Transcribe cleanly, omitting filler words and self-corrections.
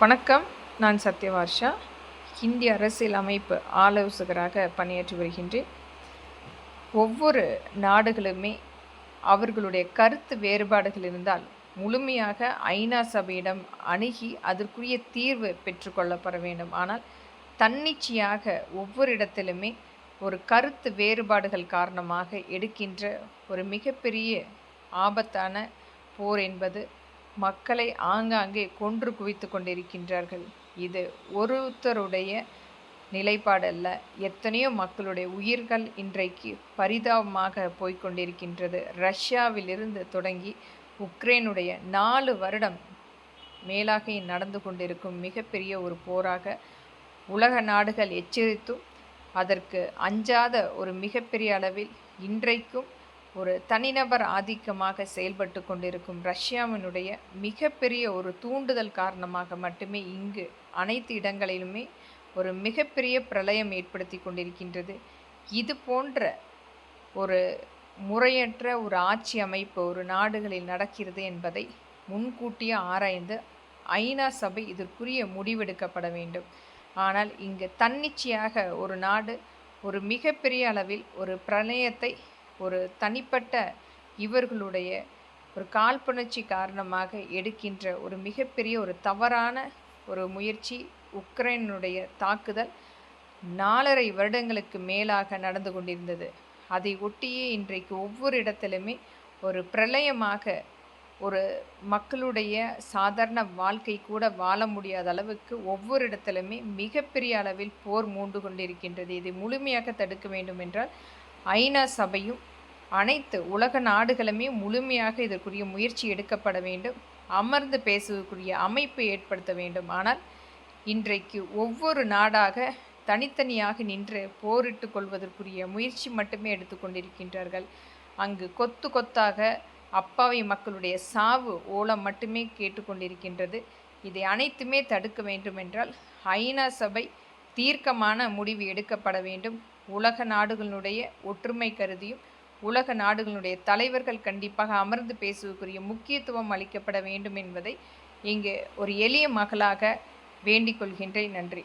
வணக்கம். நான் சத்யவார்ஷா. இந்திய அரசியல் அமைப்பு ஆலோசகராக பணியாற்றி வருகின்றேன். ஒவ்வொரு நாடுகளுமே அவர்களுடைய கருத்து வேறுபாடுகள் இருந்தால் முழுமையாக ஐநா சபையிடம் அணுகி அதற்குரிய தீர்வு பெற்றுக்கொள்ளப்பட வேண்டும். ஆனால் தன்னிச்சையாக ஒவ்வொரு இடத்திலுமே ஒரு கருத்து வேறுபாடுகள் காரணமாக எடுக்கின்ற ஒரு மிகப்பெரிய ஆபத்தான போர் என்பது மக்களை ஆங்காங்கே கொன்று குவித்து கொண்டிருக்கின்றார்கள். இது ஒருத்தருடைய நிலைப்பாடல்ல, எத்தனையோ மக்களுடைய உயிர்கள் இன்றைக்கு பரிதாபமாக போய்கொண்டிருக்கின்றது. ரஷ்யாவிலிருந்து தொடங்கி உக்ரைனுடைய 4 வருடம் மேலாக நடந்து கொண்டிருக்கும் மிகப்பெரிய ஒரு போராக உலக நாடுகள் எச்சரித்தும் அதற்கு அஞ்சாத ஒரு மிகப்பெரிய அளவில் இன்றைக்கும் ஒரு தனிநபர் ஆதிக்கமாக செயல்பட்டு கொண்டிருக்கும் ரஷ்யாவினுடைய மிகப்பெரிய ஒரு தூண்டுதல் காரணமாக மட்டுமே இங்கு அனைத்து இடங்களிலுமே ஒரு மிகப்பெரிய பிரளயம் ஏற்படுத்தி கொண்டிருக்கின்றது. இது போன்ற ஒரு முறையற்ற ஒரு ஆட்சி அமைப்பு ஒரு நாடுகளில் நடக்கிறது என்பதை முன்கூட்டியே ஆராய்ந்து ஐநா சபை இதற்குரிய முடிவெடுக்கப்பட வேண்டும். ஆனால் இங்கு தன்னிச்சையாக ஒரு நாடு ஒரு மிகப்பெரிய அளவில் ஒரு பிரளயத்தை ஒரு தனிப்பட்ட இவர்களுடைய ஒரு காழ்ப்புணர்ச்சி காரணமாக எடுக்கின்ற ஒரு மிகப்பெரிய ஒரு தவறான ஒரு முயற்சி. உக்ரைனுடைய தாக்குதல் 4.5 வருடங்களுக்கு மேலாக நடந்து கொண்டிருந்தது. அதை ஒட்டியே இன்றைக்கு ஒவ்வொரு இடத்திலுமே ஒரு பிரளயமாக ஒரு மக்களுடைய சாதாரண வாழ்க்கை கூட வாழ முடியாத அளவுக்கு ஒவ்வொரு இடத்திலுமே மிகப்பெரிய அளவில் போர் மூண்டு கொண்டிருக்கின்றது. இதை முழுமையாக தடுக்க வேண்டும் என்றால் ஐநா சபையும் அனைத்து உலக நாடுகளுமே முழுமையாக இதற்குரிய முயற்சி எடுக்கப்பட வேண்டும். அமர்ந்து பேசுவதற்குரிய அமைப்பு ஏற்படுத்த வேண்டும். ஆனால் இன்றைக்கு ஒவ்வொரு நாடாக தனித்தனியாக நின்று போரிட்டு கொள்வதற்குரிய முயற்சி மட்டுமே எடுத்துக்கொண்டிருக்கின்றார்கள். அங்கு கொத்து கொத்தாக அப்பாவி மக்களுடைய சாவு ஓலம் மட்டுமே கேட்டுக்கொண்டிருக்கின்றது. இதை அனைத்துமே தடுக்க வேண்டுமென்றால் ஐநா சபை தீர்க்கமான முடிவு எடுக்கப்பட வேண்டும். உலக நாடுகளுடைய ஒற்றுமை கருதியும் உலக நாடுகளுடைய தலைவர்கள் கண்டிப்பாக அமர்ந்து பேசுவதற்குரிய முக்கியத்துவம் அளிக்கப்பட வேண்டும் என்பதை இங்கு ஒரு எளிய மகளாக வேண்டிக் கொள்கின்றேன். நன்றி.